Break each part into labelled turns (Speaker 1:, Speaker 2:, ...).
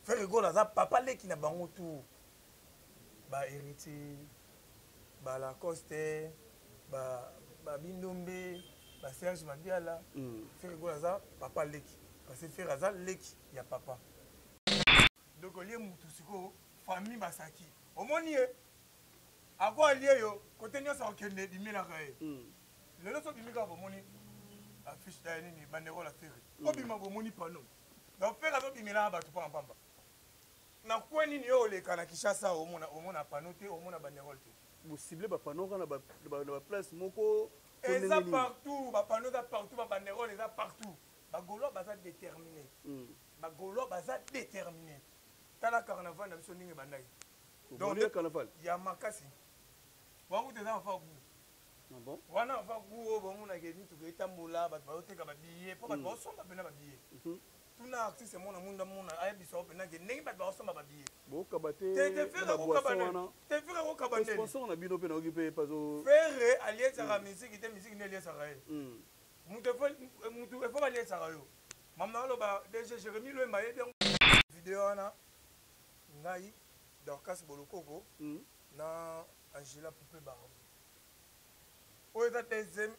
Speaker 1: Frère Egola, ça papa leki na bango tout. Ba héritier, ba Lacoste, ba Bindombe, ba Serge Mabiala. Frère Egola, ça papa leki. Parce que frère Azal leki, il y a papa. Donc on lié moutou siko famille basaki. Au moni à quoi lié yo côté nyo sa okende bimela kae. Le loso bimika bo moni affiche ta ni bandero la ferry. Obima bo moni pano. Donc frère Azal bimela ba tu pa pamba. Na quoi ni yo le kana Kinshasa au mona panoté au mona bandero te.
Speaker 2: Vous ciblez ba pano kana ba place moko
Speaker 1: et ça partout, ba pano ça partout, ba bandero les a partout. Ba golo ba za déterminé. Ba golo ba za déterminé. Tala carnaval na biso ninge bandai.
Speaker 2: Donc le carnaval.
Speaker 1: Ya makasi. Wa ku teza fa ku.
Speaker 2: Ah bon?
Speaker 1: Wana fa ku o bo muna ke nitu ke tambola ba ba teka ba billet, po ba ba somba pena ba billet. Tuna artiste mona munda muna ay biso pena ke ninge ba ba somba ba billet.
Speaker 2: Bo kabate.
Speaker 1: Te fera ko kabane. Te fera ko kabane.
Speaker 2: Sponsor na bino pena okipe pazo.
Speaker 1: Faire allié sa musique, te musique ne lié sa rae. Mutu faut ba lié sa rae. Mama lo ba déjà Jérémy lo mbaye bien vidéo na ngai Dorcas Bolokoko na Angela Poupé Baron. Pour la deuxième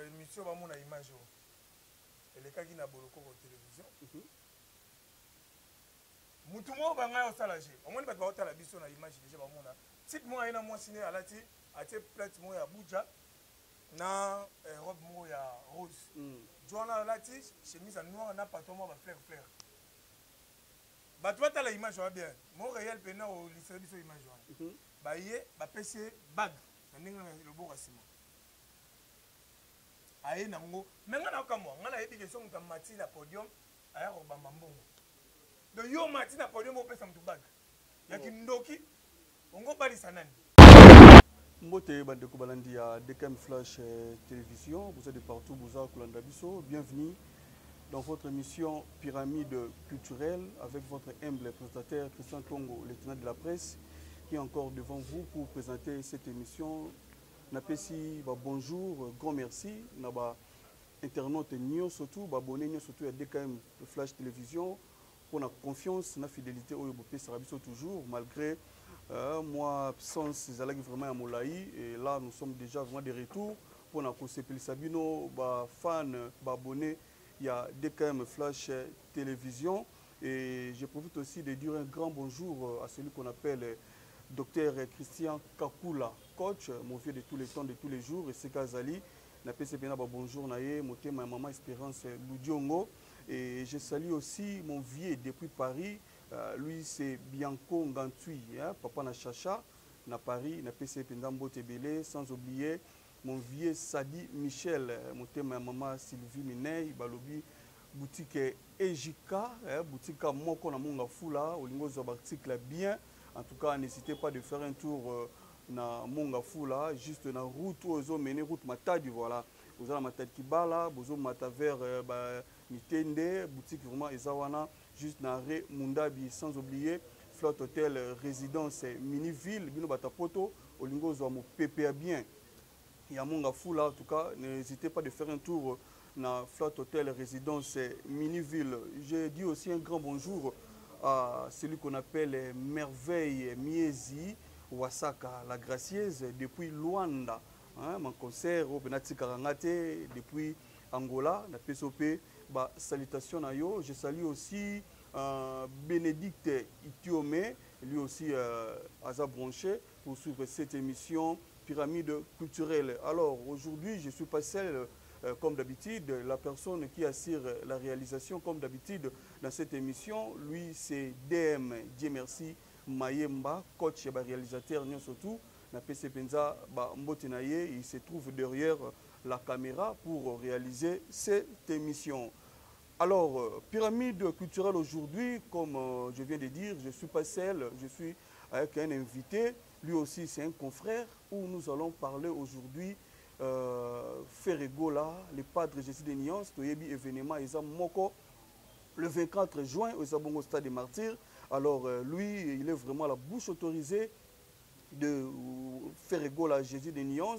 Speaker 1: émission ba mona image et les kaki na Bolokoko télévision. Mutu mo ba ngai osalaje. Omoni ba ba otala biso na image déjà ba mona. Type mo ina mo signé alati ate plate mo ya Abuja na robe mo ya rose. Joana alati chemise noire na patron mo ba fleur. Bah tu vois t'as l'image bien. Mon réel pena au lycée biso image wana. Bah yé bah PC bag. Na ninga le beau rasimo. Aye nango. Menga na kamwa ngana yebi question muta mati na podium aya ko bamba mbongo. Do yo mati na podium o pesa mutu bag. Yaki ndoki ongo bali sanani.
Speaker 2: Mbote bandeko balandi ya DKM Flash Télévision, vous êtes de partout, vous êtes Kolanda Biso, bienvenue dans votre émission Pyramide culturelle avec votre humble présentateur Christian Tongo, lieutenant de la presse, qui est encore devant vous pour présenter cette émission. Napesi bonjour, grand merci, naba internaute nyo surtout, abonné nyo surtout à DKM Flash Télévision pour la confiance, la fidélité au Yobopé Sarabiso toujours malgré moi absence zalaki vraiment à Molaï et là nous sommes déjà vraiment de retour pour na Kosepeli Sabino ba fan ba abonné. Il y a DKM Flash Télévision et je profite aussi de dire un grand bonjour à celui qu'on appelle Dr Christian Kakula, coach, mon vieux de tous les temps, de tous les jours, et c'est Kazali. Na PCPNA bonjour naye, moté ma maman Espérance Loudiongo et je salue aussi mon vieux depuis Paris, lui c'est Bianco Ngantui, hein, papa na Chacha, na Paris, na PCPNA Mbotebele, sans oublier mon vieux Sadi Michel, ma maman Sylvie Miney, Balobi, boutique Ejika, boutique Moko na Monga Fula, Olingo Zobarticle bien. En tout cas, n'hésitez pas de faire un tour na Monga Fula, juste na route où vous menez route Matadi, voilà. Vous avez Matadi Kibala, vous avez Mata vers Nitende, boutique vraiment Ezawana, juste na Ré Mundabi, sans oublier Flotte Hôtel Résidence Miniville, Bino Batapoto, Olingo Zoamo PPA bien. Il y a Monga Fula, en tout cas, n'hésitez pas de faire un tour dans Flotte Hôtel Résidence Miniville. Je dis aussi un grand bonjour à celui qu'on appelle Merveille Miezi Wasaka, la gracieuse, depuis Luanda. Hein, mon concert au Benati Karangate, depuis Angola, la PSOP. Bah, salutations à yo. Je salue aussi Bénédicte Itiomé, lui aussi à sa branché pour suivre cette émission Pyramide culturelle. Alors aujourd'hui, je ne suis pas seul, comme d'habitude, la personne qui assure la réalisation, comme d'habitude, dans cette émission. Lui, c'est DM, Dieu merci, Mayemba, coach et réalisateur, surtout, na PC Penza, Mbotenaye, il se trouve derrière la caméra pour réaliser cette émission. Alors, Pyramide culturelle aujourd'hui, comme je viens de dire, je ne suis pas seul, je suis avec un invité. Lui aussi, c'est un confrère où nous allons parler aujourd'hui Ferregola, le padre Jésus de Nyons, Toyebi événement Eza Moko, le 24 juin au Zabongo Stade des Martyrs. Alors, lui, il est vraiment la bouche autorisée de Ferregola Jésus de Nyons.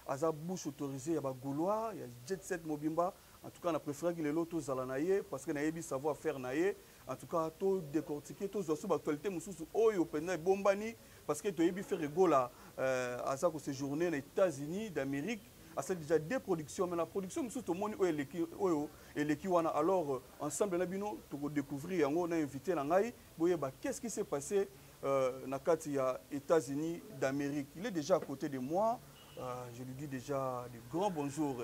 Speaker 2: À sa bouche autorisée, il y a Gaulois, il y a Jet Set Mobimba, En tout cas, on a préféré que les lots tous à naïe parce que naïe savoir faire naïe. En tout cas, tout décortiquer, tout sur l'actualité, mususu oyo pena bombani parce que tu as fait rigolo à ça que séjourner aux États-Unis d'Amérique. C'est déjà des productions, mais la production mususu tout le monde oyo et l'équiwana. Alors ensemble na bino tu découvrir on a invité nangai boyeba qu'est-ce qui s'est passé na kati ya États-Unis d'Amérique. Il est déjà à côté de moi. Je lui dis déjà de grands bonjours.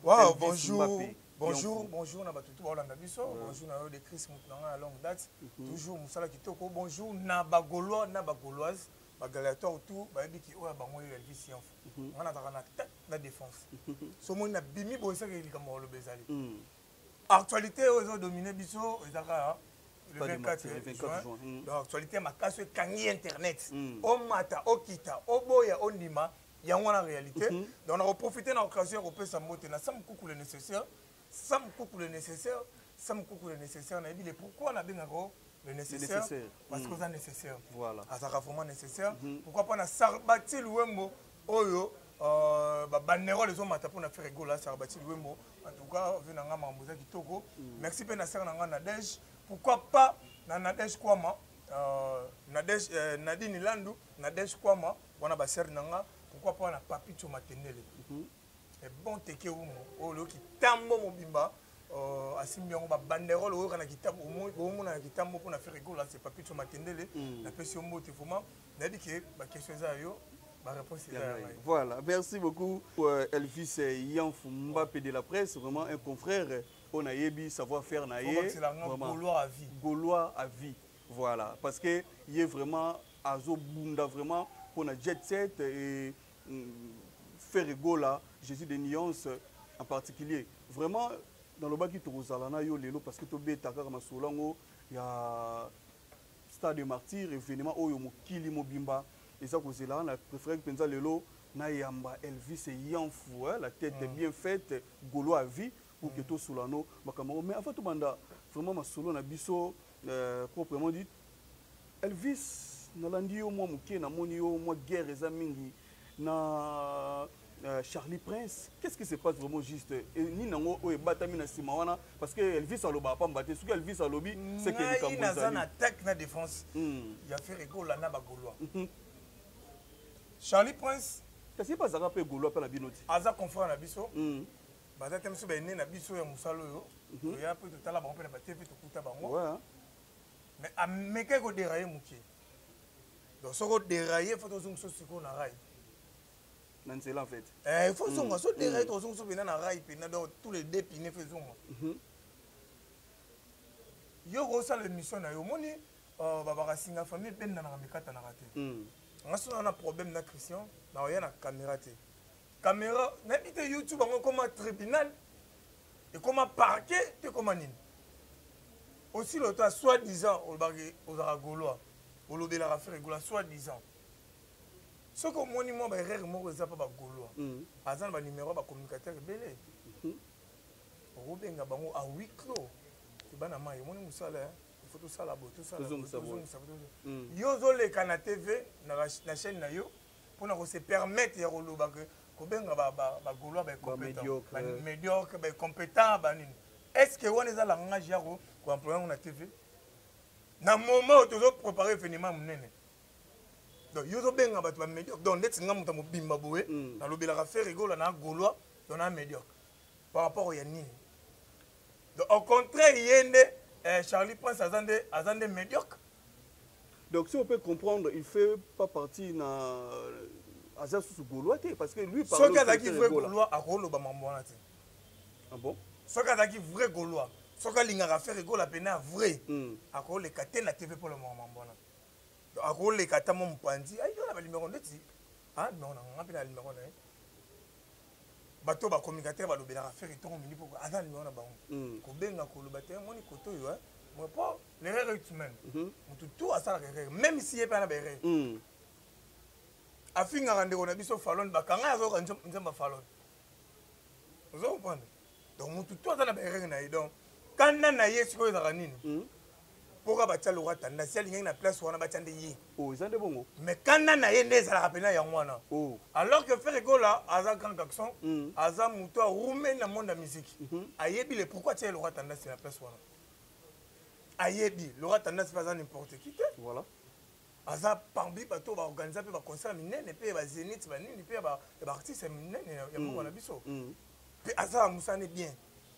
Speaker 1: Wow, bonjour. Bonjour, bonjour, na batutu Hollande biso. Bonjour na de Chris Moutlanga à longue date. Toujours Moussala Kitoko. Bonjour na bagolois, na bagoloise, bagalator tout, ba biki oya bango Elvis Yanf. On a na tête la défense. So mo na bimi boisa ke likambo lo bezali. Actualité aux dominé biso, ezaka le 24 juin. Donc actualité makaso kangi internet. O mata, o kita, o boya, o ndima. Il y a une réalité. Donc on a profité de l'occasion européenne sans moter. Sam coucou le nécessaire. Sam coucou le nécessaire. Sam coucou le nécessaire. On a dit pourquoi on a bien le nécessaire. Parce que c'est nécessaire. Voilà. Ça vraiment nécessaire. Pourquoi pas on a sarbati l'ouembo. Oyo. Banero les hommes pour faire rigolo sarbati l'ouembo. En tout cas, on vient d'engager Kitoko. Merci pour nasser n'anga Nadège. Pourquoi pas Nadège Kwama. Nadine Landou. Nadège Kwama. On a basser n'anga. Pourquoi pas on a papi sur maternelle et bon teke umo olo ki tambo mobimba asimbi ngo ba banderole o kana kitambo o na kitambo pour na faire rigolo c'est papi sur maternelle na pesi o mbote fuma na dit que ba question za yo ba réponse est
Speaker 2: voilà. Merci beaucoup Elvis Yanf Mbappé de la presse, vraiment un confrère. On a yebi savoir faire naïe
Speaker 1: vraiment Gaulois à vie.
Speaker 2: Gaulois à vie, voilà, parce que il est vraiment azo bunda vraiment pour la jet set et faire rigolo, je suis des nuances en particulier. Vraiment, dans le bas qui te yo lelo parce que tu es takar masolango, il y a stade de martyr, événement oyo mokili mobimba. Et ça cause là, on a préféré que penza lelo na yamba Elvis et Yanf, la tête est bien faite, golo à vie pour que tout solano makamaro. Mais avant tout banda, vraiment masolo na biso proprement dit Elvis nalandi yo mwa muke na moni yo mwa guerre eza mingi na Charlie Prince. Qu'est-ce qui se passe vraiment juste ni nango o ebatami na sima wana parce que Elvis aloba pa mbate ce que Elvis alobi c'est que likambo
Speaker 1: na zana attaque na défense ya fait rigolo na ba gaulois Charlie Prince
Speaker 2: kasi pas zaka pe gaulois pa na binoti
Speaker 1: aza confrère na biso baza temso ba ene na biso ya musalo yo ya pe totala bango pe na ba TV to kuta bango mais ameke ko dérailler muke. Donc, si on déraille, il faut que on soit sur la rail.
Speaker 2: C'est en fait.
Speaker 1: Il faut que on soit déraillé, on soit sur la rail, puis tous les deux pinés faisons. Yo rosa l'émission na yo moni baba singa famille ben na mikata na raté. On a un problème na Christian, na oya na caméra té. Caméra, n'habite YouTube comme un tribunal et comme un parquet, te comme nini. Aussi le temps soi-disant aux Aragolois. Au lobby la affaire rigolo soi-disant. Ce que moi ni moi ba erreur mo reza pas ba gaulois. Azan ba numéro ba communicateur belé. Robenga bango à huis clos. Ke bana mai mo ni musala il faut tout ça la boto ça. Yo zo le kana TV na chaîne na yo pour na se permettre ya roloba que ko benga ba gaulois ba compétent. Ba médiocre ba compétent ba nini. Est-ce que on est à la langage ya ko employer na TV? Na moment où tu dois préparer finalement munene. Donc yo zo benga batu ba médiocre. Donc net nga muta mo bimba boé na lobela ka faire rigolo na gaulois, on a médiocre. Par rapport au yanini. Donc au contraire yende Charlie Prince azande médiocre.
Speaker 2: Donc si on peut comprendre, il fait pas partie na azan sous gaulois parce que lui
Speaker 1: parle. Ce cas qui vrai gaulois a rolo ba mambona té.
Speaker 2: Ah bon?
Speaker 1: Ce cas qui vrai gaulois. Ce que l'ingara fait rigolo la peine vrai. À quoi les catés la TV pour le moment bon. À quoi les catés mon pandi. Aïe on a le numéro net. Ah non on a pas le numéro net. Bateau ba communicateur ba lobela faire retour mini pour azan numéro na bango. Ko benga ko lobaté mon koto yo hein. Moi pas l'erreur est humaine. Tout à ça l'erreur même si il pas na erreur. Afinga rande on a biso falon ba kanga zo kan nzamba falon. Vous comprenez? Donc tout à ça na erreur na donc quand na ye siko za nini pourquoi batia le roi tendance il y a une place où on a bâti des
Speaker 2: oh ils ont des bons
Speaker 1: mais quand on a une ça la rappelle ya ngwana
Speaker 2: oh
Speaker 1: alors que faire gola aza grand garçon aza muto roumé dans le monde de la musique ayebi le pourquoi tiens le roi tendance la place où on ayebi le roi tendance pas n'importe qui
Speaker 2: voilà
Speaker 1: aza parmi bato ba organiser ba concert minene pe ba zénith ba nini pe ba artiste minene ya moko na biso pe aza musane bien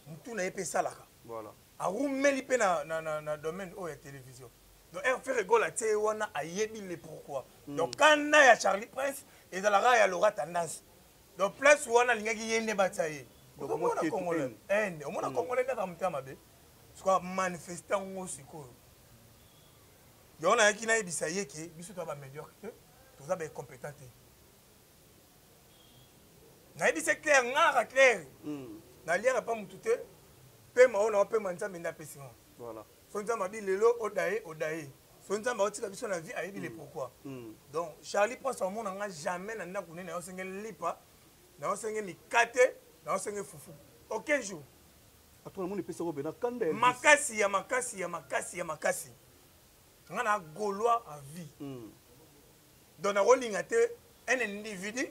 Speaker 1: mutu na yepe salaka
Speaker 2: voilà
Speaker 1: arumeli pe na domaine o ya télévision donc elle fait rigoler té wana ayebi le pourquoi donc quand na ya Charlie Prince et dans la ra ya Laura Tendance donc place wana lingaki yende bataye donc on a congolais on a congolais na kamta mabe soit manifestant ngo siko donc na yaki na yebisa yeke biso to ba médiocre to za ba compétent na yebisa clair ngara clair na liera pas mututé pe maona pe manzambe na pesima
Speaker 2: voilà
Speaker 1: sonza mabi lelo odaye sonza ba otika biso na vie ayebi le pourquoi donc Charlie Prince au monde nga jamais na ndako nene osenge lipa na osenge mikate na osenge fufu aucun jour
Speaker 2: atona moni pesa ko bena kanda
Speaker 1: makasi nga na gaulois à vie donc na rolinga te un individu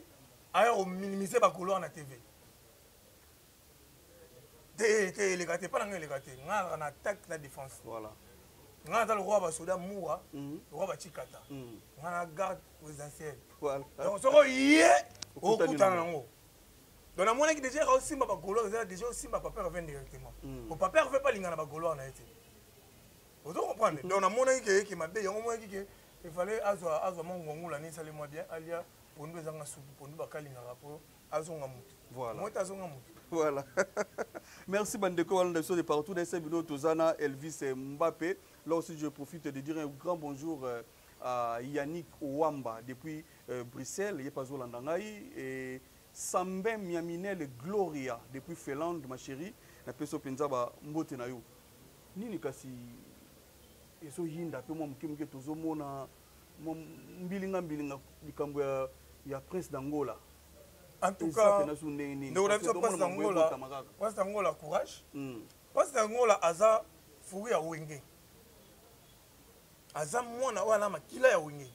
Speaker 1: a minimiser ba gaulois na TV les gâtés pas les gâtés on attaque la défense
Speaker 2: voilà
Speaker 1: on a le roi basoda moura le roi bachikata on a garde présidentielle
Speaker 2: voilà
Speaker 1: donc ce roi yé au kutanango donc na mona qui déjà aussi ma bagolo déjà aussi ma papa revient directement au papa fait pas lingana bagolo on a été vous comprenez donc na mona qui m'a bien on qui il fallait azwa mon ngongula ni sale moi bien alia pondu ezanga soupe pondu bakalinga rapport azonga mutu
Speaker 2: voilà
Speaker 1: moi azonga mutu.
Speaker 2: Voilà. Merci Bandeko, on est de partout dans ces vidéos Tozana, Elvis et Mbappé. Là aussi je profite de dire un grand bonjour à Yannick Ouamba depuis Bruxelles, Yepazo Landangaï et Sambin Miaminel Gloria depuis Finlande, ma chérie. Na peso penzaba mbote na yo. Nini kasi eso yinda pe mo mkimke tozomona mo mbilinga likambo ya Prince d'Angola.
Speaker 1: En tout cas, nous avons pas d'Angola courage. Pas d'Angola aza furi ya wenge. Aza mwana wana makila ya wenge.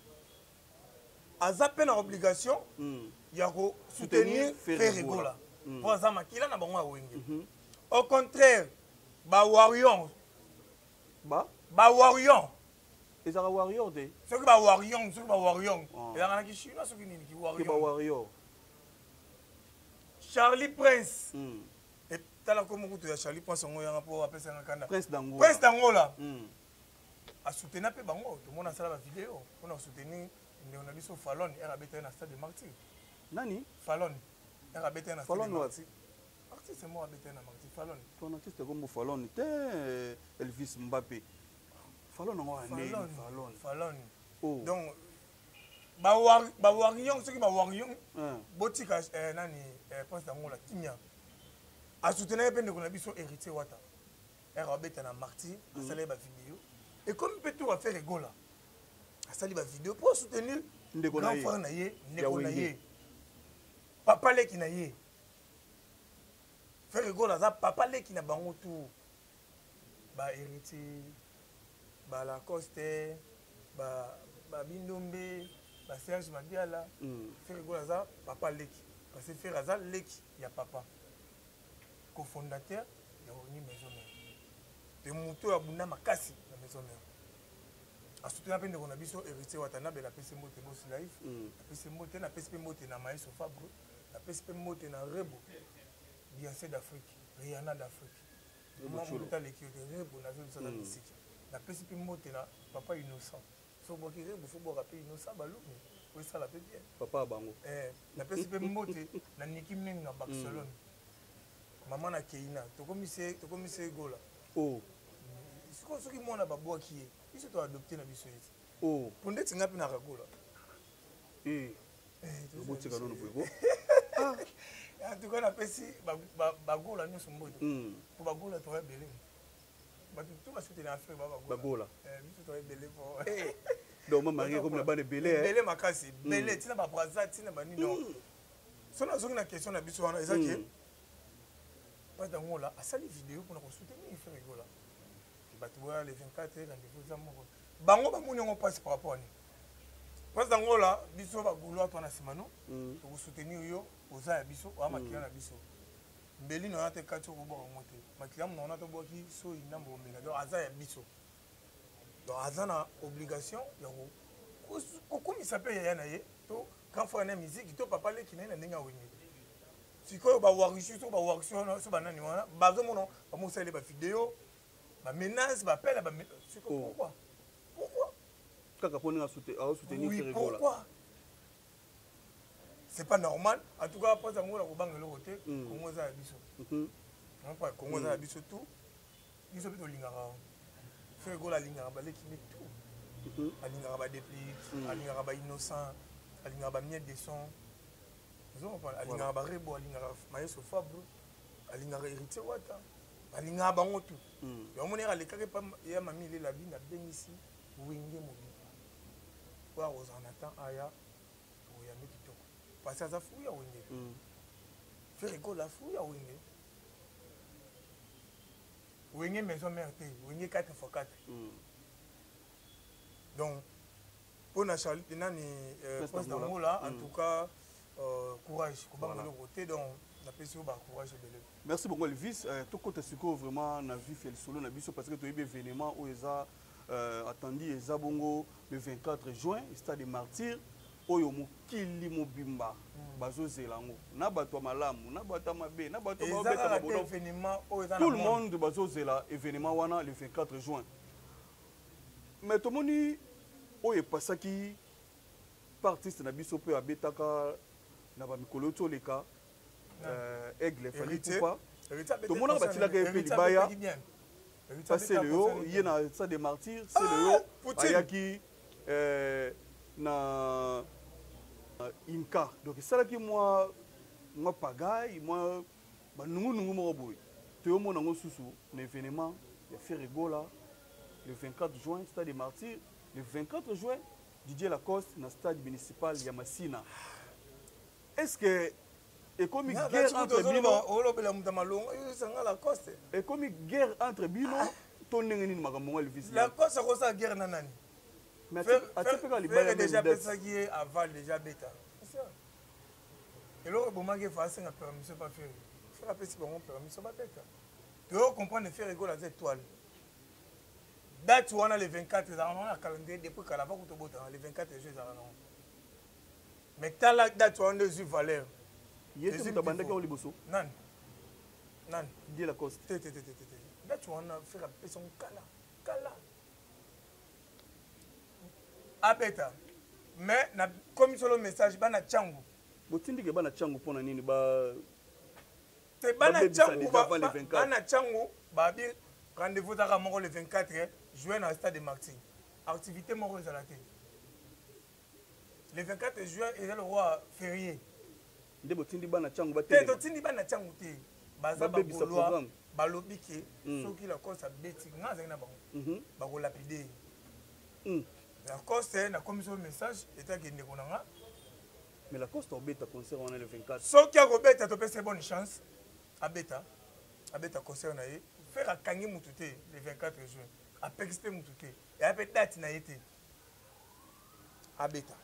Speaker 1: Aza pe na obligation ya ko soutenir Ferregola. Pour aza makila na bango ya wenge. Au contraire, ba warrior. Ba warrior.
Speaker 2: Ezara warrior de.
Speaker 1: Ceux qui ba warrior, Et la qui chinois ceux qui ni qui
Speaker 2: warrior.
Speaker 1: Charlie Prince. Et tala comme tu as Charlie Prince on y a pour appeler ça un
Speaker 2: Prince d'Angola.
Speaker 1: Prince d'Angola. A soutenir pe bango, tout le monde a ça la vidéo. On a soutenu on a biso Fallon et rabeta na stade de Martyr.
Speaker 2: Nani?
Speaker 1: Fallon. Et rabeta na stade de Martyr.
Speaker 2: Martyr
Speaker 1: c'est moi rabeta na Martyr Fallon.
Speaker 2: Ton artiste comme Fallon était Elvis Mbappé. Fallon on a
Speaker 1: Fallon.
Speaker 2: Oh.
Speaker 1: Donc ba warrior ceux qui ba warrior botika nani Prince d'Angola kimia a soutenir pe ndeko na biso héritier wata rabeta na Martyr a salé ba vidéo et comme peut tout faire rigola a salé ba vidéo pour soutenir
Speaker 2: ndeko
Speaker 1: na ye ndeko na ye papa leki na ye faire rigola za papa leki na bango tout ba héritier ba Lacoste ba Bindombe ba Serge Madiala faire rigola za papa leki parce que faire za leki ya papa cofondateur ya Oni Maison Mère de moto ya bunda makasi na Maison Mère a soutenir pe ndeko na biso héritier watanabe la pese mbote boss life la pese mbote na pese mbote na Maïso Fabre la pese mbote na Rebo Beyoncé d'Afrique Rihanna d'Afrique moi mota leki de Rebo na zo la musique la pese mbote na papa innocent so boki Rebo fo bo rappeler innocent balumi oui ça la peut bien
Speaker 2: papa bango
Speaker 1: la pese mbote na Nicki Minaj na Barcelone maman na Keina to commissaire gola
Speaker 2: oh
Speaker 1: ce qui mona babwa qui est ils sont adoptés na biso eti
Speaker 2: oh
Speaker 1: pour ndeti ngapi na ragola
Speaker 2: botika non boygo
Speaker 1: en tout cas na pesi bagola nyonso mbote pour bagola to belé batu tout ba soutenir affaire
Speaker 2: bagola
Speaker 1: biso to belé pour
Speaker 2: donc ma mari comme na bane belé
Speaker 1: makasi belé tina ba braza tina ba nino sona zoki na question na biso wana ezaki pas d'Angola a sali vidéo pour nous soutenir faire rigola bato boya le 24 rendez-vous eza moko bango bamoni yango mpasi par rapport ani mpasi yango la biso bagouloir to na nsima no tokosoutenir yo oza ya biso oya makila na biso mbeli na wana te kati okoboka yango te makila na wana tobwaki soi ndambo omenga donc aza ya biso donc aza na obligation ya kokumisa mpe yaya na ye to grand frère na musique to papa leki na ye na ndenge ya wenge sikoyo bawarisi so bawarisi wana so banani wana bazomona bamosaleli bavideo bamenace bapela sikoyo pourquoi
Speaker 2: kaka mponi asoutenir
Speaker 1: oui, pourquoi c'est pas normal en tout cas pas yango na kobanga eloko te kongo eza ya biso kongo eza ya biso tout biso mpe tolingaka Ferregola alingaka baleki mpe tout alingaka badepli alingaka bainnocent alingaka bamiette de son alingaka barebo alingaka mayeso fabre alingaka héritier wata alingaka bango tout yomoni alekaki pa ya mami elela bino abengisi wenge mobi po akozala na temps aya oyambi kitoko parce aza fu ya wenge Ferregola fu ya wenge wenge maison mère te wenge 4x4 donc pour na Charlie nani poste d'angola en tout cas courage kobanga le côté donc la personne ba courage belé
Speaker 2: merci beaucoup Elvis tout côté siko vraiment na vif el solo na biso parce que tu événement où eza attendu eza bongo le 24 juin stade des martyrs oyo mokili mobimba bazozelango na bato malamu na bato mabe na bato babeta babodo
Speaker 1: événement oyo eza
Speaker 2: tout le monde bazozela événement wana le 24 juin mais tomoni oyo pasaki artiste na biso pe abetaka na ba mikolo toleka aigle fali poupa tomona batilaka pe libaya c'est le yo yena ça des martyrs c'est le yo ayaki na inca donc salaki moi pagaille moi banungu moko boy to mona ngo susu na événement ya Ferregola le 24 juin stade des martyrs le 24 juin Didier Lacoste na stade municipal ya Masina. Est-ce que comme guerre entre bino comme guerre entre bino to ndenge nini makambo Elvis
Speaker 1: Lacoste ko sa guerre na nani
Speaker 2: mais atepeka libaya
Speaker 1: déjà pesaki aval déjà beta et là bomaki face na permission pas faire faire pesi bon permission pas beta tu comprendre faire rigoler les étoiles date wana le 24 on a calendrier depuis kala ba ko bota le 24 juin ça non mais tala date wana de valeur
Speaker 2: yete mutabandaki on liboso
Speaker 1: nan
Speaker 2: Didier Lacoste
Speaker 1: te date wana faire pesi on kala abeta mais na comme sur le message bana changu
Speaker 2: botindike bana changu pona nini ba
Speaker 1: te bana changu babi rendez-vous dans le 24 juin au stade de Martin activité moko ezalate le 24 juin est le roi férié
Speaker 2: nde botindi bana changu ba
Speaker 1: te totindi bana changu te baza ba bolwa balobi ke soki la cause a beti ngaza na bango ba ko lapider la cause na commission message était que ndekonanga
Speaker 2: mais la cause obeta concert on est le 24
Speaker 1: soki akobeta to pese bonne chance abeta concert na ye faire akangi mutu te le 24 juin apexte mutu te et ape date na ye te abeta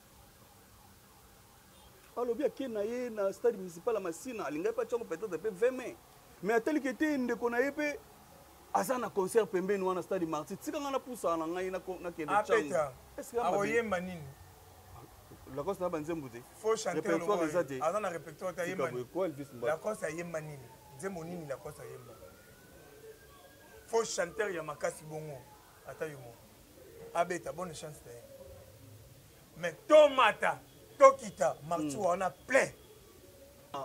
Speaker 2: alobi ake na ye na stade municipal ya Masina alingai pa tshongo peut-être pe 20 mai mais ateli ke te ndeko na ye pe aza na concert pembeni wana stade Martyr tika nga na pusa na ngai na kende tshongo
Speaker 1: est-ce que akoyemba nini
Speaker 2: Lacoste na banzembo te
Speaker 1: faut chanter
Speaker 2: répertoire eza te
Speaker 1: aza na répertoire ta yemba
Speaker 2: Lacoste
Speaker 1: ayemba nini nzembo nini Lacoste ayemba faut chanter ya makasi bongo ata yo mo abeta bonne chance te mais tomata tokita martu wana plein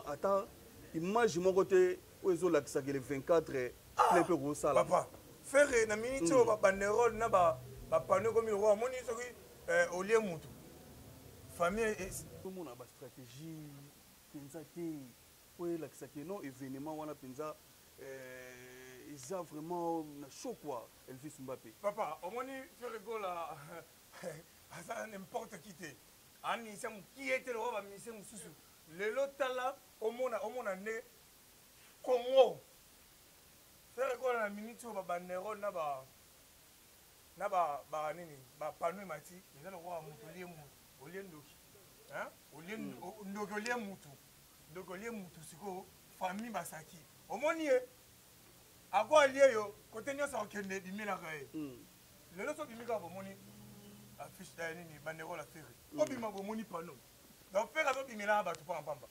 Speaker 2: ata image moko te oyo ezolakisaka le 24 plein pe kosala
Speaker 1: papa faire na minute oyo babanderole na bapano komi roi amoni soki olie mutu famille
Speaker 2: tomona bastratégie mpenza te oyo elakisaka non événement wana mpenza eza vraiment na chaud quoi Elvis Mbappé
Speaker 1: papa omoni Ferregola aza n'importe qui te amisa moki ete lokola bamise mosusu lelo tala omona nde Congo Ferregola na minute oyo babanderole na na ba nini ba pano mati eza lokwa mutu olie mutu olie ndoki hein olie ndoki olie mutu ndoki olie mutu siko famille basaki omoni ye ako alie yo kote nyonso akokende bimelaka ye lelo so bimika bomoni affiche da nini banderole affaire obima bomoni pano donc faire azobimela bato mpona pamba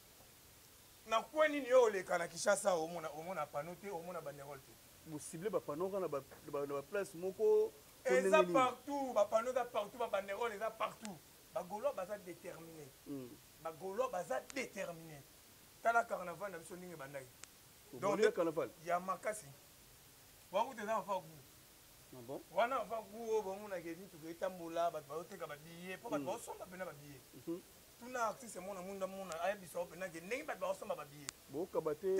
Speaker 1: na kwe nini yo oleka na Kinshasa omona pano te omona banderole te
Speaker 2: bocible bapano kaka na baplace moko
Speaker 1: eza partout bapano eza partout babanderole eza partout bagaulois baza déterminé bagaulois baza déterminé tala carnaval na biso ndenge bandaki
Speaker 2: donc carnaval
Speaker 1: ya makasi wakuta eza mafa gu wana mafa gu oyo bomonaka mituka etambola bato bazoteka babillet mpo bato bazosomba mpena babillet tuna artiste mona munda ayebisa mpena ke ndenge bato bazosomba babillet
Speaker 2: bokaba
Speaker 1: te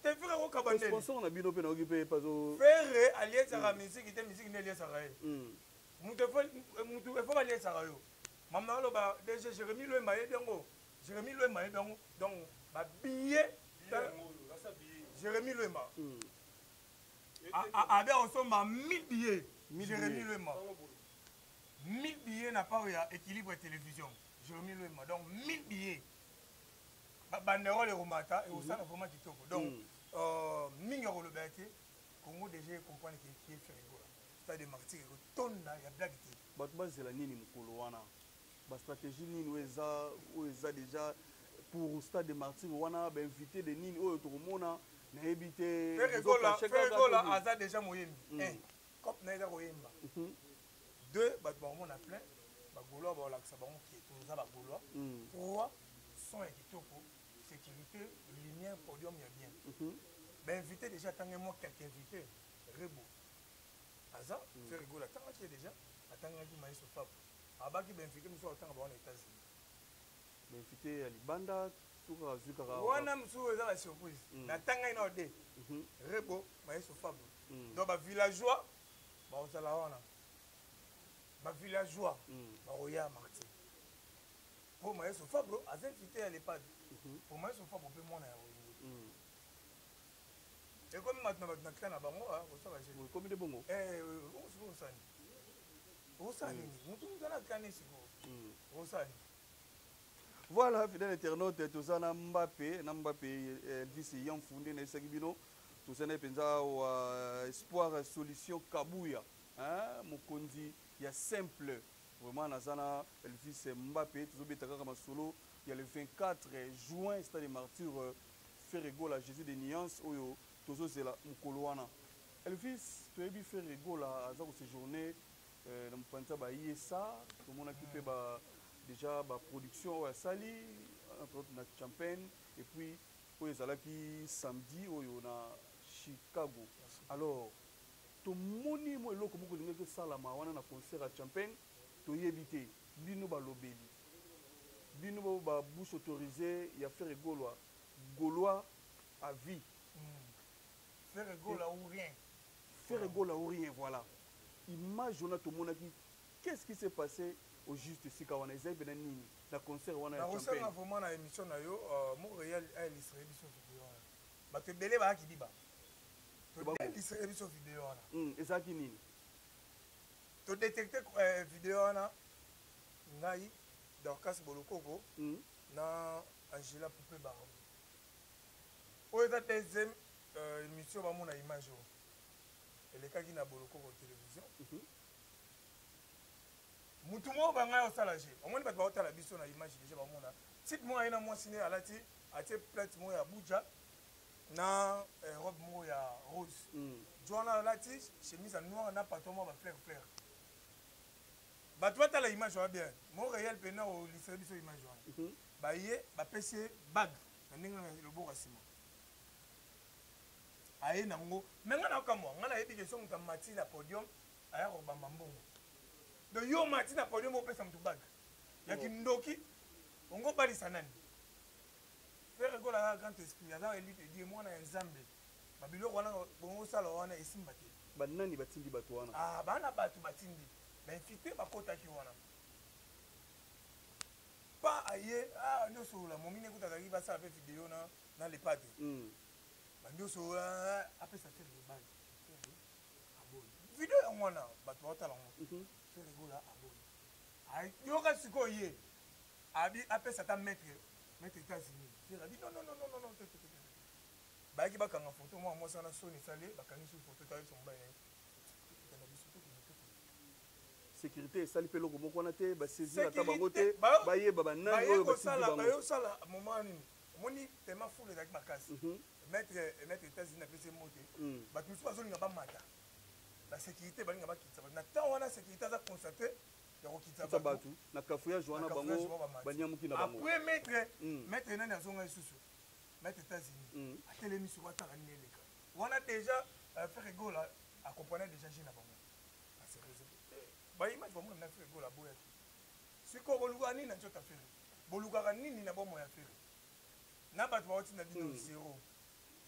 Speaker 1: fere
Speaker 2: kokabanesponsor na bino mpe naoki mpe pazo
Speaker 1: fere aliesaka misiki te misiki nde aliesaka ye mutu efo baliesaka yo mama aloba dg jérémi lwemba yebi yango jérémi lwemba yebi yango donc babillet jérémi lwemba abe osomba 1000 billets jérémi lwemba 1000 billets na part ya équilibre télévision jérémi lwemba donc 1000 billets banderole ekomata ekosala vraiment kitoko donc mingi akoloba te congo déjà comprendre ke ferigola stade de martyr ekotonda ya blague te
Speaker 2: bato bazela nini mokolo wana bastratégie nini oyo eza déjà pour stade de martyr wana bainvité de nini oyo tokomona nayebi te
Speaker 1: ferigola aza déjà moyembi cope na eza koyemba deux bato bakomona plein bagaulois baolakisa bango ke toza bagaulois trois son ya kitoko sécurité lumière podium ya bien bainvité déjà ntange mo quelques invités rebo aza ferigola atangaki déjà atangaki maïso fab abaki bainvité mosusu atanga bawana états-unis
Speaker 2: bainvité ya libanda
Speaker 1: wana mosusu eza basurprise natangai na ode rebo maïso fab donc bavillageois bakozala wana bavillageois bakoya martyr mpo maïso fabro aza invité ya lepad po maïso fabro mpe mwana ya olingo ekomi mato na bato na kita na bango
Speaker 2: komi de bongo
Speaker 1: osani osani mutu muzala kane siko osani.
Speaker 2: Voilà, fidèle internaute, tout ça na Mbappé, Elvis Yan Fondé na Sagibino, tout ça na penza au espoir solution Kabuya, hein, Mokondi, il y a simple, vraiment nazana Elvis Mbappé, tout ça betaka comme solo, il y a le 24 juin, stade des martyrs, Ferrego la Jésus des nuances, oyo, tout ça c'est la Mukoloana. Elvis, tu as vu Ferrego la azako séjourné, dans Mpanta ba ISA, tout le monde a occupé ba déjà la production à Sali, entre autres na Champagne, et puis qui samedi au na Chicago. Alors, tout le monde moi loko moko linga salama wana na concert à Champagne, to yebité bino ba lobeli. Bino ba bouche autorisée, il y a faire Gaulois à vie.
Speaker 1: Faire Gaulois ou rien.
Speaker 2: Faire Gaulois ou rien, voilà. Imagine tout le monde qui qu'est-ce qui s'est passé au juste sika wana ezai bena nini na concert wana ya Champagne.
Speaker 1: Na vraiment na émission na yo Montréal a illustré biso vidéo wana. Ba te belé ba ki diba. To illustré biso vidéo wana.
Speaker 2: Ezaki nini?
Speaker 1: To détecter vidéo wana ngai Dorcas Bolokoko na Angela Poupé Baron. O eza deuxième émission ba mona image o. Elekaki na Bolokoko télévision. Mutu mo banga osala je omoni bato baotala biso na image déjà bamona type mo ayina mwasi ne alati atie plate mo ya buja na robe mo ya rose jona alati chemise ya noir na paton mo ba fleur bato batala image wa bien mo réel pena o lisere biso image wana baye bapesi bag na ndenge na loboko nsima aye nango me nga nakamwa nga nayebi ke so moto amati na podium aya kobamba mbongo. Donc yo mati na podium au pesa mtu bag. Yaki ndoki ongo balisa nani. Faire go la grand esprit aza elite di moi na nzambe. Babilo wana bongo sala wana esimba te.
Speaker 2: Ba nani batindi bato wana?
Speaker 1: Ah bana bato batindi. Ba infité bakota ki wana. Pa aye ndio so la momine kutaka ki basa fait vidéo na le pade. Ba ndio so apesa faire le bag. video yango wana bato baotala yango fe rigola aboyi yoka sikoyo ye apesa ata maître états-unis fer abi non bayaki bakanga foto mwa mwasi wana soni esale bakangi su foto tayebisa mobali na ye na biso
Speaker 2: sécurité esali mpe eloko moko wana te basaisir ata bango te bayeba banani oyo
Speaker 1: bayosala moment nini omoni tema fule ezalaki makasi maître états-unis apesi mo te bato mosusu bazolinga bamata basécurité balinga bakitisa bato na temps wana sécurité aza constate ya kokitisa
Speaker 2: bato na kafouillage wana bango banyamuki na bango
Speaker 1: après maître nani azonga lisusu maître états-unis atelemi soko ataka nini eleka wana déjà faire egola akomprenait déjà je na bango baimage bamona na faire egola boya sikoyo bolukaka nini na nzoto afere bolukaka nini na bomo ya fere na bato baotinda bino zéro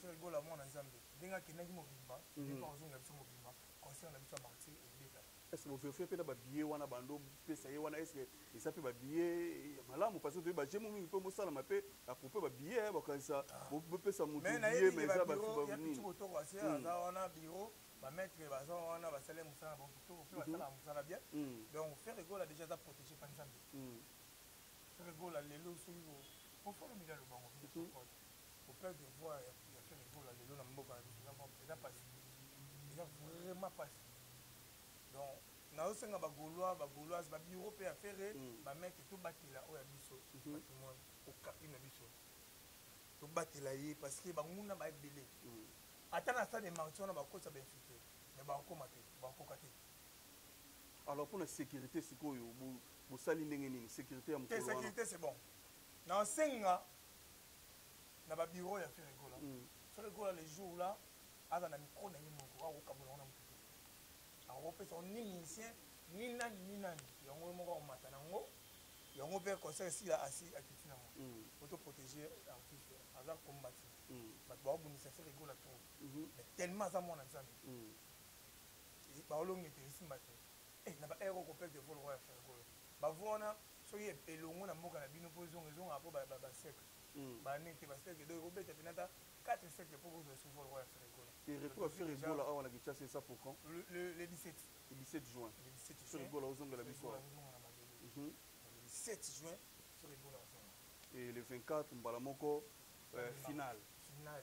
Speaker 1: faire egola mwana nzambe ndenge akendaki mobimba mpe azonga biso mobimba concert na biso ya martir ebeta
Speaker 2: est-ce que bofefe mpe na babillet wana bando pesa ye wana est-ce que eza mpe babillet malamu parce que toyebi bajemo mingi mpe bosalama mpe akope babillet bakanisa bopesa motu billet mais eza
Speaker 1: bafi botoko ase aza wana biro bamaître baza wana basala mosala na kitoko mpe basala mosala bien donc faire egola déjà eza protégé pa nzambe faire egola lelo soki ofolomila lobango opere de voir ya faire egola lelo na mboka na biso eza pasi eza vraiment pasi donc naosenga bagauloise babiro mpe ya fere bameke tobatela oyo ya biso patrimoine okapi na biso tobatela ye parce que banguna baebele ata na stade marti wana bakotisa bainfiltre mais bakokoma te bakokoka te
Speaker 2: alors mpona sécurité sikoyo bosali ndenge nini sécurité ya mokolo wana
Speaker 1: sécurité c'est bon naosenga na babiro ya fere egola fere egola les jours là aza na micro na ye moko akokabola wana motu akopesa ni musicien ni nani yango moko akomata nango yango mpe concert esila asi akiti nango oto protéger artiste aza kombati bato baobundisa fe rigola trop mais tellement aza mwana nzambe baolongi ete esimba te na baere okopese de vol roya fe rigola bavo wana soki elongo na mboka na bino mpo ezonga mpo basekle banete basekle donc ekobeta pena ata 4 siècles pour kozwa su vol roya fe rigola
Speaker 2: et retour à faire rigola awa na Kinshasa c'est ça pour quand
Speaker 1: le 17
Speaker 2: le 17 juin
Speaker 1: le 17
Speaker 2: faire rigola ozonga la biso
Speaker 1: le 17 juin faire rigola
Speaker 2: et le 24 mbala moko final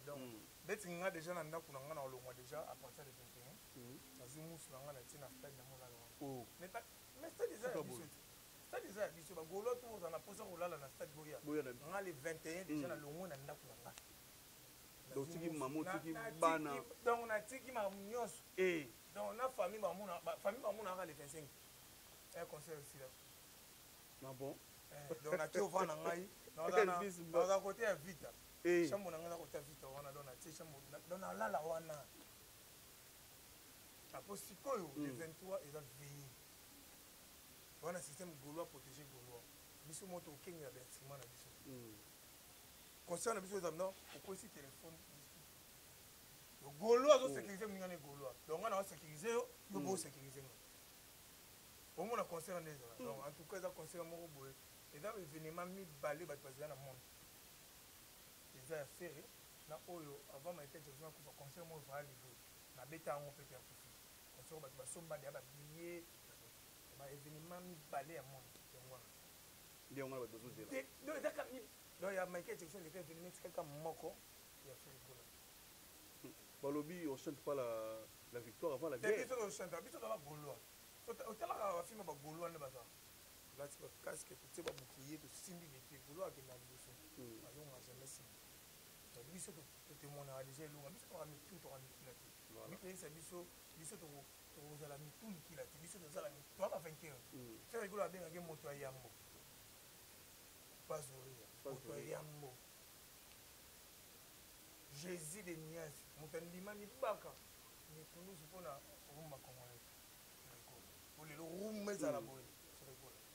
Speaker 1: donc beti nga déjà na ndako na nga na olongwa déjà à partir de 21 azwi musu na nga na tie na stade na molala wana mais stade eza ya biso stade eza ya biso bagolo to oza na posa kolala na stade boya nga le 21 déjà na longwe na ndako na nga
Speaker 2: donc tiki mamo tiki bana
Speaker 1: donc natiki makambo nyonso donc na famille bamona aka le 25 un concert aussi là
Speaker 2: na bon
Speaker 1: donc nati ova na ngai naza kote ya vita chambre na ngai na kote ya vita wana donc natie chambre donc nalala wana apo sikoyo le 23 eza veillé wana système gaulois protégé gaulois biso moto okengela bainstrument na biso concert na biso eza non okosi téléphone gaulois azosécurise moninga ne gaulois donc nga na osécurise yo yo boosécurise nga omona concert nde ezala donc en tout cas eza concert moko boye eza événement mibale bato bazala na monde eza ya fere na oyo avant Michael Jackson akufa concert moko vala livre nabeta yango mpe te akufi concert oyo bato basombanda ya babillet baévénement mibale ya monde yango wana
Speaker 2: nde yango wana bato bazozela
Speaker 1: donc ezaka donc ya Michael Jackson eleka événement etikaka moko ya fere kola
Speaker 2: balobi on chante pas la victoire avant la guerre
Speaker 1: biso tochante biso toza bagaulois otalaka bafilme bagaulois nde baza lati bakaske totie babouclier tosimbi bete gaulois akenda liboso azonga jamais simbi donc biso totemonaka déjà elonga biso toka mitu toka mikila te mipeyisa biso tokozala mitu mikila te biso tozala toaka vainqueur fere gaulois abengaki moto ya yambo pazoria moto ya yambo jésus de niasi moto andima mibaka mitulusu mpona rumba congolais po lelo rumba ezala boye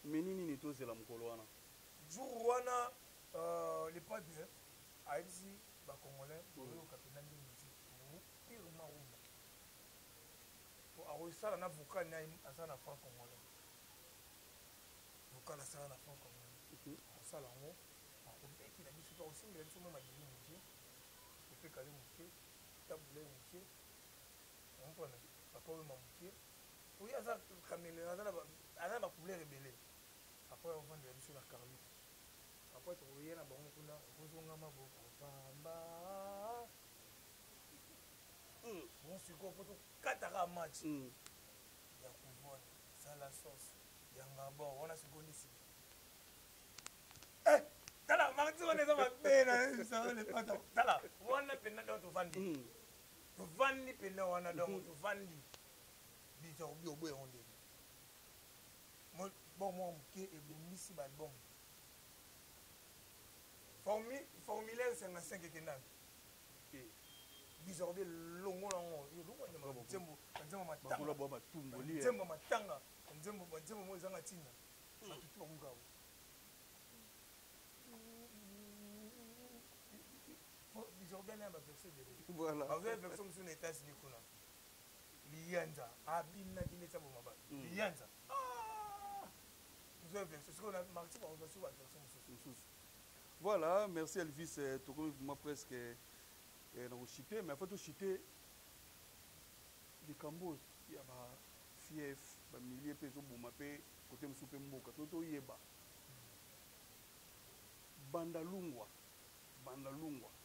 Speaker 2: me nini tozela mokolo wana
Speaker 1: jour wana le padre ayebisi bacongolais boyoka mpena nde musique pirema rumba po akosala na vocal na asala na franc congolais vocal asala na franc congolais akosala yango akobekela biso mpe akosimbela biso mo madeli moke opekale moke tabule moke ompona papa oyo mamuke oyo aza caméléon aza na bacouleur ebele après ovandela biso na carmi après tokoye na bango kuna okozonga maboko pamba sikoyo mpo tokataka match ya kuvona sala sauce ya ngabo wana sikoyo ndisi tala marti wana eza mabe na tala wana mpena donc tovandi mpena wana donc tovandi biso oboya ngo ndenge bon mwa moke ebongisi baalbum formulaire 55 ekendami bisorbe longo nango nzembo matanga nzembo mo ezanga ntina batutu bamukao bisorbe na ya baversion ebele bazwa version mosusu na états-unis kuna liyanza abinaki neti aboma bato liyanza bazwa version sikoyo na marti bazwa sur baversion mosusu.
Speaker 2: Voilà, merci Elvis. Moi presque chité, mais il faut tout chiter les cambos. Il y a fief, milliers de personnes qui côté souper mboka, toto yeba. Bandalungwa,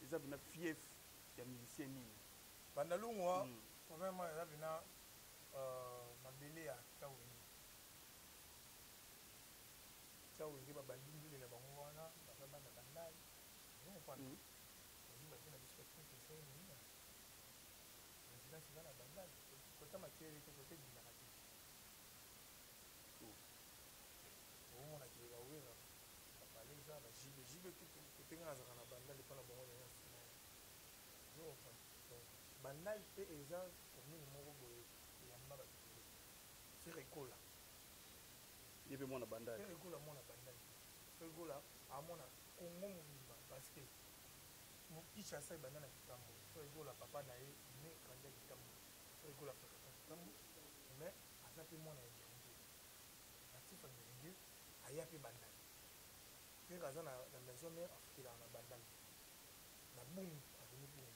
Speaker 2: ils avaient une fief, il y a musicien nini.
Speaker 1: Bandalungwa, vraiment ils avaient une mabélé à Taouni. Taouni ba bandindu na bango wana, ba banda bandai. Vous comprenez? C'est la bandage. Côté matière, côté du narratif. On a dit, oui, on a parlé de ça, j'y vais côté de la bandage, pas la bonne. Bandage, c'est exact, comme nous, il y a un mal à dire. C'est récola.
Speaker 2: Il y a mon bandage.
Speaker 1: C'est récola, mon bandage. C'est récola, à mon Congo, parce que mon petit chasseur est banane à Kitambo. C'est récola, papa n'a eu. Récola Kitambo, mais à ça peut mon ingénieur. Natif ingénieur, à y a peu bandal. Frère Azan a la maison mère africaine à la bandal. Na boum, à venir boum.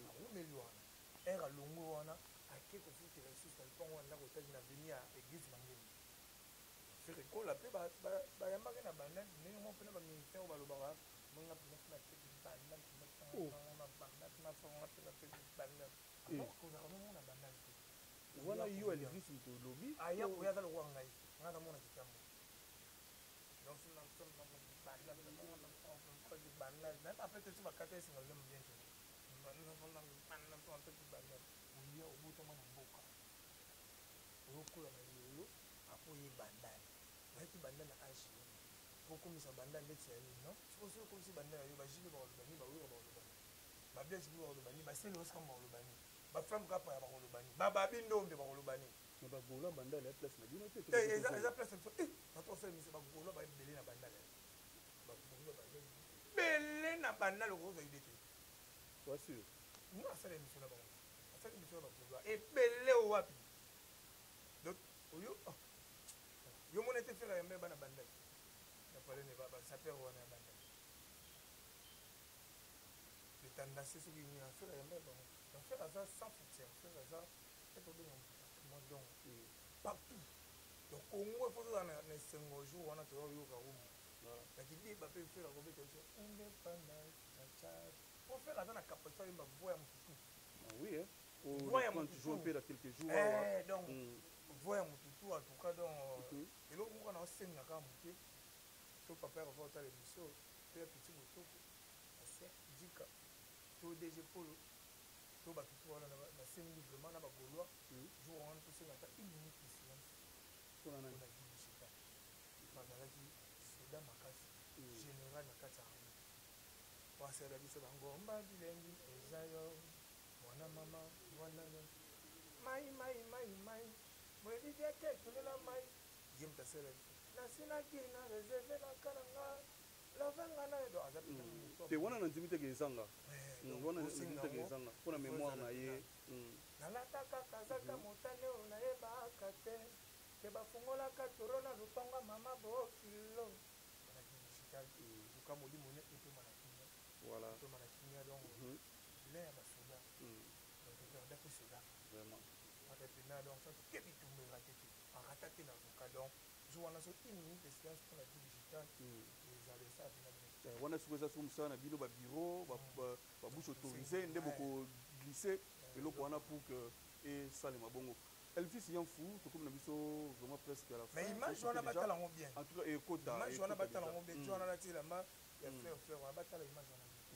Speaker 1: À Roméloana. Er à Longoana, à quelques fois qui ressuscite le pont, on a otage na venir à l'église Mangeni. Frère Récola, peu, bah, y'a pas qu'un bandal, mais on peut pas ministère au Balobara. On a pu mettre la tête du bandal, on a bandal, on a fait la tête du bandal. Alors qu'on a vraiment la bandal.
Speaker 2: Voilà, il y a le risque de lobby.
Speaker 1: Ah, il y a le roi Ngaï. On a dans mon Kitambo. Donc, on a bandal, même après que tu vas casser, c'est le même bien. Nous avons un petit bandal. On y a au bout de mon boca. Beaucoup de l'eau, après il y a bandal. Mais tu bandal à H. Beaucoup de bandal, non? C'est pour ça que si bandal, il va gîter dans le bani, bah oui, on va le bani. Bah bien, si vous avez le bani, bah c'est le reste comme le bani. Ba femme ka pa ya ba kolobani ba bindo mbe ba kolobani
Speaker 2: na ba gola bandale ya place na bino te
Speaker 1: eza place so na to se mise ba gola ba belé na bandale ba gola ba belé na bandale ko zo idete
Speaker 2: toi sûr
Speaker 1: nous ça les missions là ba ça les missions ba gola et belé o wapi donc oyo yo mon était faire yambe ba na bandale na parler ne ba ça perd wana bandale le tendance c'est ce qui nous a fait yambe ba faire ça sans frontières, faire ça, c'est tout bien. Donc, partout. Donc, au moins, il faut que dans les 5 jours, on a toujours eu au Cameroun. Mais qui dit, il va faire la compétition indépendance, pour faire ça dans la capacité, il va voir mon toutou.
Speaker 2: Ah oui, hein? Quand tu joues un peu dans quelques jours.
Speaker 1: Donc, voir mon toutou, en tout cas, donc, et l'autre, on a un 5 ans, tout papa va faire l'émission, faire un petit moto, c'est 10 cas, tout DG Polo. To ba tutu wana na semi livrement na ba golois jour on peut se mettre une minute de silence
Speaker 2: pour la
Speaker 1: vie du chita bazala ki soda makasi général na kati ya armée wa sala biso bango mba bilengi ezayo mwana mama mwana mai moi bidia ke tulela mai yem ta sala na sinaki na réserver na kananga la vanga na do azapita
Speaker 2: te wana na nzimite ke zanga wana na nzimite ke zanga pona mémoire na ye
Speaker 1: nalataka kazaka motane oyo nayebaka te ke bafungolaka toro na lupango mama bokilo luka molimo ne etoma na kimia etoma na kimia donc bilen ya basoda donc eperda mpe soda entrepreneur donc ça que bitumba raté en raté na avocat donc je vois une minute de silence pour la vie digitale les allez ça finalement
Speaker 2: wana sikoza somo ça na bino ba bureau ba bouche autorisée nde boko glisser eloko wana pour que et salema bongo Elvis Yanfou to comme na biso vraiment presque à la fin
Speaker 1: mais image on a battu la bien
Speaker 2: en tout cas et kota
Speaker 1: image on a battu la bien tu on a la télé là il y a fleur on a battu la image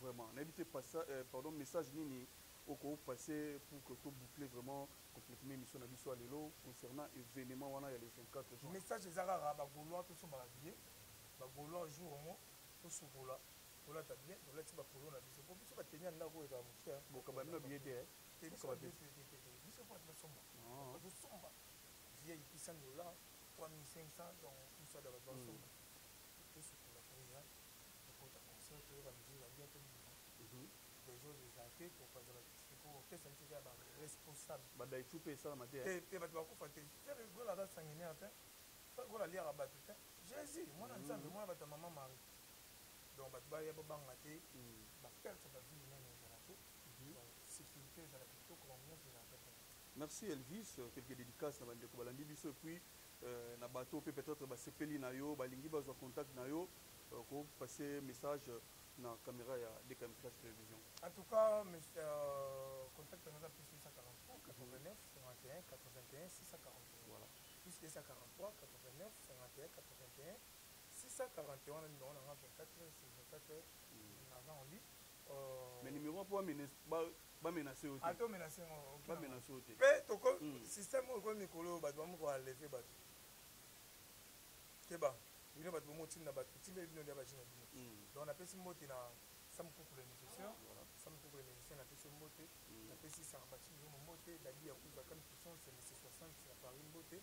Speaker 2: vraiment n'habitez pas ça pardon message nini oko passer pour que tout boucler vraiment complètement émission na biso alelo concernant événement wana ya les 24 jours
Speaker 1: message ezaka ba gaulois to so ba billet ba gaulois jour mo to sukola kola ta bien to lati ba polo na biso ko biso ba tenya ndako eza mukia
Speaker 2: boka ba bino billet te
Speaker 1: biso ba biso pas de somba de somba vieille $800 $3500 donc tout ça dans la somba to sukola ko ya ko ta concert to ba musique bien to des jours des artistes pour pas pour que ça ne soit pas responsable
Speaker 2: badai chupe ça matin
Speaker 1: et ba ko faté faire go la sanguinaire te faire go la lire à battu Jésus moi na nzambe moi ba ta maman Marie donc ba ba ya ba ngate ba perte ba vie humaine ezala te sécurité ezala plutôt comme on dit la tête.
Speaker 2: Merci Elvis quelques dédicaces na bande ko balandi biso et puis na bateau peut-être ba sepeli na yo balingi bazwa contact na yo ko passer message na caméra ya DKM Flash Télévision.
Speaker 1: En tout cas contact na plus 643 89 51 81 641 voilà plus 243 89 51 81 641 on a 24 heures avant on dit
Speaker 2: mais numéro pas menacer au
Speaker 1: ato menacer
Speaker 2: pas menacer au
Speaker 1: pe to ko système ko mikolo ba ba mo ko lever ba keba bino ba mo tinda ba timbe bino ya ba jina bino donc on appelle ça mbote na sam pour les négociations sam pour les négociations na pesi mbote na pesi ça ba ti mo mbote dali ya kuza comme puissance c'est 60 à Paris mbote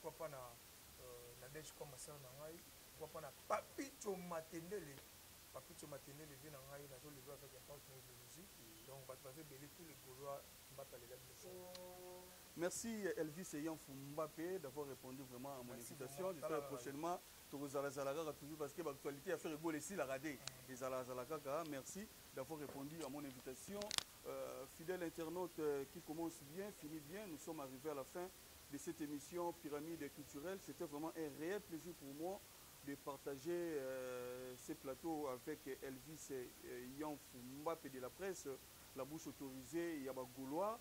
Speaker 1: pourquoi pas na dèche comme ça na ngai pourquoi pas na papito matendele papito matendele vient na ngai na to lever avec la force technologie donc ba passer belé tous les Gaulois battre les gars.
Speaker 2: Merci Elvis et Yanfou Mbappé d'avoir répondu vraiment à mon invitation. J'espère prochainement toujours parce que l'actualité a fait rigoler ici la radé. Merci d'avoir répondu à mon invitation. Fidèle internaute qui commence bien, finit bien. Nous sommes arrivés à la fin de cette émission Pyramide culturelle. C'était vraiment un réel plaisir pour moi de partager ces plateaux avec Elvis et Yanfou Mbappé de la presse, la bouche autorisée, il y a Gaulois.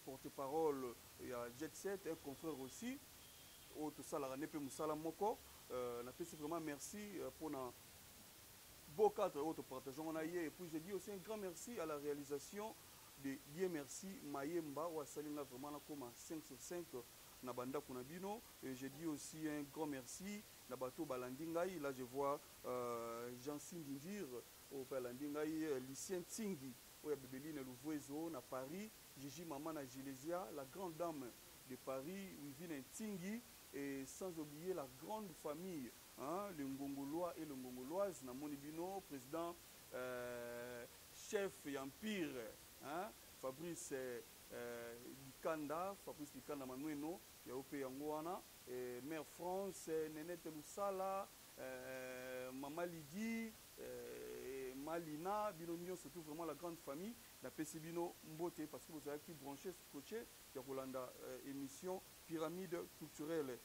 Speaker 2: Porte-parole, il y a Jet Set, un confrère aussi. Tout ça, la Nepe Moussala Moko. Vraiment merci pour nos beaux cadres autres partageants. Et puis je dis aussi un grand merci à la réalisation de Dieu merci Mayemba ou à Salina vraiment comme 5 sur 5 na banda kunabino. Et je dis aussi un grand merci na bateau Balandingaï. Là je vois Jean-Sine Dindir au Balandingaï, Lucien Tingi. Oui, Bébeline Louvoiseau, à Paris, Gigi Maman à Gilesia, la grande dame de Paris, Wivine Tingi, et sans oublier la grande famille, hein, le Ngongolois et le Ngongoloise, Namonibino, président, chef et empire, hein, Fabrice Likanda, Fabrice Likanda Manueno, Yaope Yangoana, Mère France, Nenette Loussala, Maman Lydie, Malina, Binomio, surtout vraiment la grande famille, la Pesibino Mbote, parce que vous avez qui branché, scotché, Yakolanda, émission Pyramide culturelle.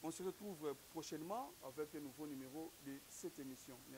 Speaker 2: On se retrouve prochainement avec un nouveau numéro de cette émission. Merci.